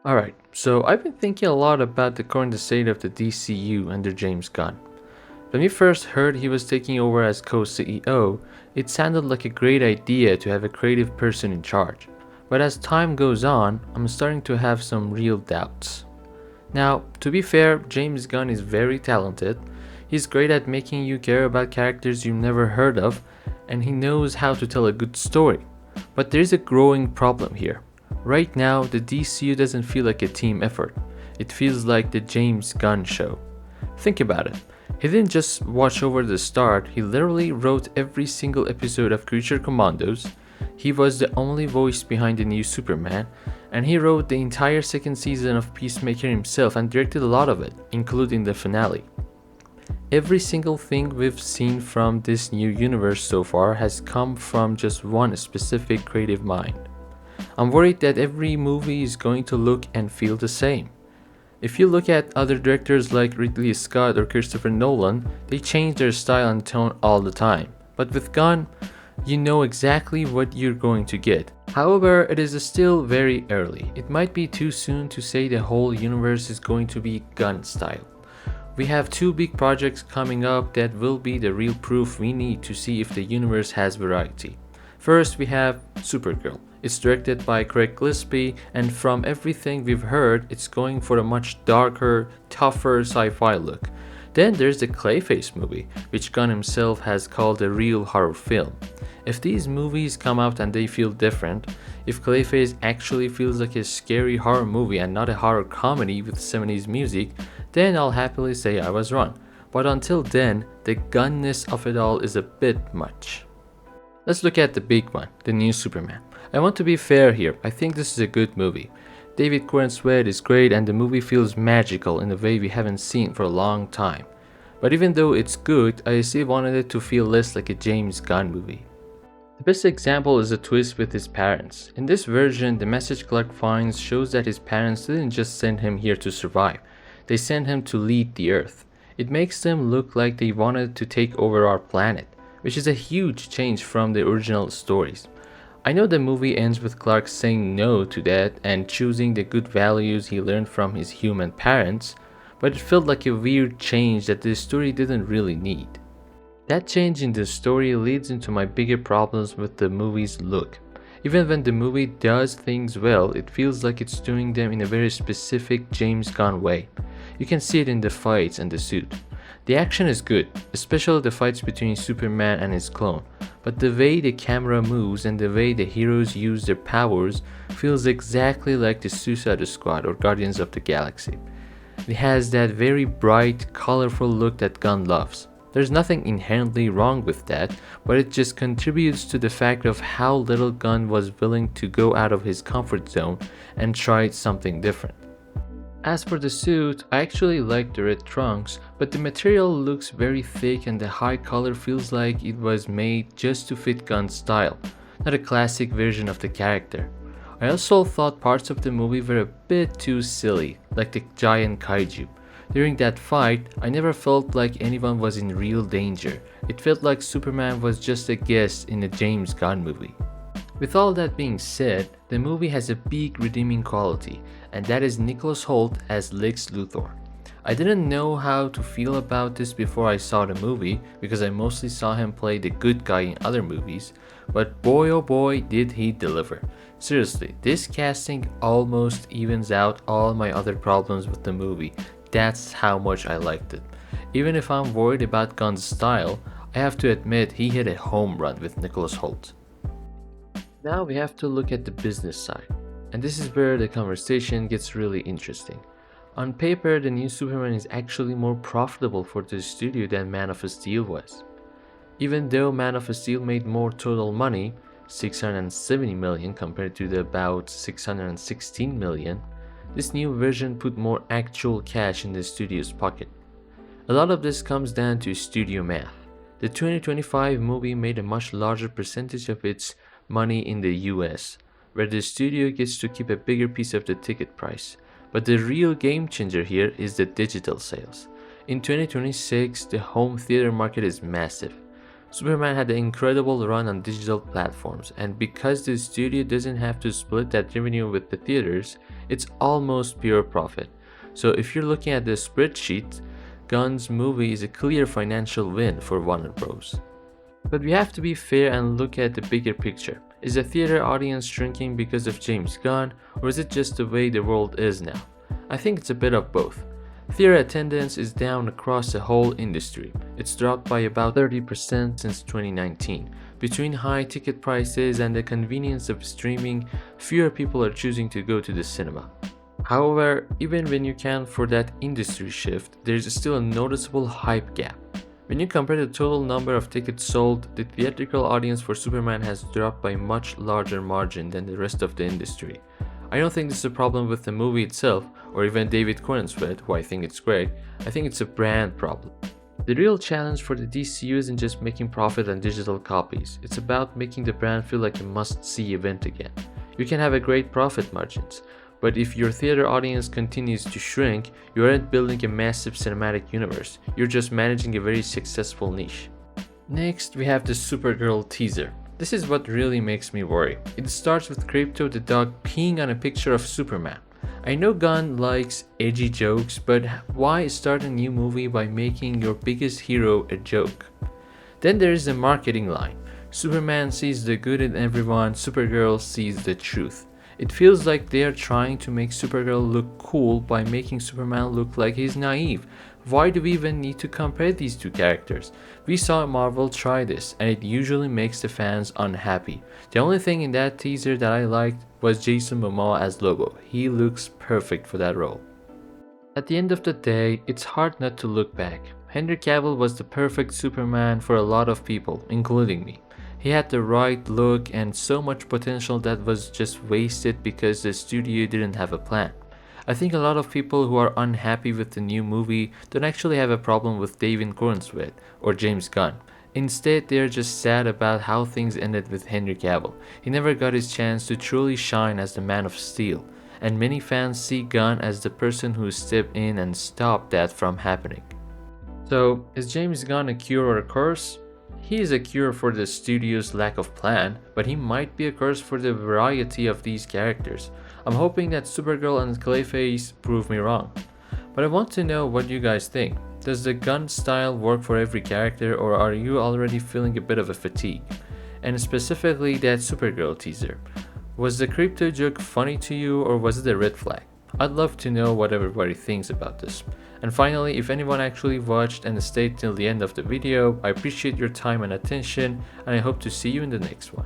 Alright, so I've been thinking a lot about the current state of the DCU under James Gunn. When we first heard he was taking over as co CEO, it sounded like a great idea to have a creative person in charge. But as time goes on, I'm starting to have some real doubts. Now, to be fair, James Gunn is very talented. He's great at making you care about characters you've never heard of, and he knows how to tell a good story. But there's a growing problem here. Right now, the DCU doesn't feel like a team effort. It feels like the James Gunn show. Think about it. He didn't just watch over the start, he literally wrote every single episode of Creature Commandos. He was the only voice behind the new Superman, and he wrote the entire second season of Peacemaker himself and directed a lot of it, including the finale. Every single thing we've seen from this new universe so far has come from just one specific creative mind. I'm worried that every movie is going to look and feel the same. If you look at other directors like Ridley Scott or Christopher Nolan, they change their style and tone all the time. But with Gunn, you know exactly what you're going to get. However, it is still very early. It might be too soon to say the whole universe is going to be Gunn style. We have two big projects coming up that will be the real proof we need to see if the universe has variety. First, we have Supergirl. It's directed by Craig Gillespie, and from everything we've heard, it's going for a much darker, tougher sci-fi look. Then there's the Clayface movie, which Gunn himself has called a real horror film. If these movies come out and they feel different, if Clayface actually feels like a scary horror movie and not a horror comedy with 70s music, then I'll happily say I was wrong. But until then, the Gunness of it all is a bit much. Let's look at the big one, the new Superman. I want to be fair here, I think this is a good movie. David Corenswet is great and the movie feels magical in a way we haven't seen for a long time. But even though it's good, I still wanted it to feel less like a James Gunn movie. The best example is the twist with his parents. In this version, the message Clark finds shows that his parents didn't just send him here to survive, they sent him to lead the Earth. It makes them look like they wanted to take over our planet, which is a huge change from the original stories. I know the movie ends with Clark saying no to that and choosing the good values he learned from his human parents, but it felt like a weird change that the story didn't really need. That change in the story leads into my bigger problems with the movie's look. Even when the movie does things well, it feels like it's doing them in a very specific James Gunn way. You can see it in the fights and the suit. The action is good, especially the fights between Superman and his clone, but the way the camera moves and the way the heroes use their powers feels exactly like the Suicide Squad or Guardians of the Galaxy. It has that very bright, colorful look that Gunn loves. There's nothing inherently wrong with that, but it just contributes to the fact of how little Gunn was willing to go out of his comfort zone and try something different. As for the suit, I actually like the red trunks, but the material looks very thick and the high color feels like it was made just to fit Gunn's style, not a classic version of the character. I also thought parts of the movie were a bit too silly, like the giant kaiju. During that fight, I never felt like anyone was in real danger. It felt like Superman was just a guest in a James Gunn movie. With all that being said, the movie has a big redeeming quality, and that is Nicholas Hoult as Lex Luthor. I didn't know how to feel about this before I saw the movie because I mostly saw him play the good guy in other movies, but boy oh boy did he deliver. Seriously, this casting almost evens out all my other problems with the movie. That's how much I liked it. Even if I'm worried about Gunn's style, I have to admit he hit a home run with Nicholas Hoult. Now we have to look at the business side, and this is where the conversation gets really interesting. On paper, the new Superman is actually more profitable for the studio than Man of Steel was. Even though Man of Steel made more total money, 670 million compared to the about 616 million, this new version put more actual cash in the studio's pocket. A lot of this comes down to studio math. The 2025 movie made a much larger percentage of its money in the US, where the studio gets to keep a bigger piece of the ticket price. But the real game changer here is the digital sales. In 2026, the home theater market is massive. Superman had an incredible run on digital platforms, and because the studio doesn't have to split that revenue with the theaters, It's almost pure profit. So if you're looking at the spreadsheet, Gunn's movie is a clear financial win for Warner Bros. But we have to be fair and look at the bigger picture. Is the theater audience shrinking because of James Gunn, or is it just the way the world is now? I think it's a bit of both. Theater attendance is down across the whole industry. It's dropped by about 30% since 2019. Between high ticket prices and the convenience of streaming, fewer people are choosing to go to the cinema. However, even when you count for that industry shift, there's still a noticeable hype gap. When you compare the total number of tickets sold, the theatrical audience for Superman has dropped by a much larger margin than the rest of the industry. I don't think this is a problem with the movie itself, or even David Corenswet, who I think it's great. I think it's a brand problem. The real challenge for the DCU isn't just making profit on digital copies, it's about making the brand feel like a must-see event again. You can have a great profit margins, but if your theater audience continues to shrink, you aren't building a massive cinematic universe, you're just managing a very successful niche. Next, we have the Supergirl teaser. This is what really makes me worry. It starts with Crypto the dog peeing on a picture of Superman. I know Gunn likes edgy jokes, but why start a new movie by making your biggest hero a joke? Then there is the marketing line. Superman sees the good in everyone, Supergirl sees the truth. It feels like they are trying to make Supergirl look cool by making Superman look like he's naive. Why do we even need to compare these two characters? We saw Marvel try this, and it usually makes the fans unhappy. The only thing in that teaser that I liked was Jason Momoa as Lobo. He looks perfect for that role. At the end of the day, it's hard not to look back. Henry Cavill was the perfect Superman for a lot of people, including me. He had the right look and so much potential that was just wasted because the studio didn't have a plan. I think a lot of people who are unhappy with the new movie don't actually have a problem with David Corenswet or James Gunn. Instead, they are just sad about how things ended with Henry Cavill. He never got his chance to truly shine as the Man of Steel, and many fans see Gunn as the person who stepped in and stopped that from happening. So, is James Gunn a cure or a curse? He is a cure for the studio's lack of plan, but he might be a curse for the variety of these characters. I'm hoping that Supergirl and Clayface prove me wrong. But I want to know what you guys think. Does the Gunn style work for every character, or are you already feeling a bit of a fatigue? And specifically that Supergirl teaser. Was the crypto joke funny to you, or was it a red flag? I'd love to know what everybody thinks about this. And finally, if anyone actually watched and stayed till the end of the video, I appreciate your time and attention, and I hope to see you in the next one.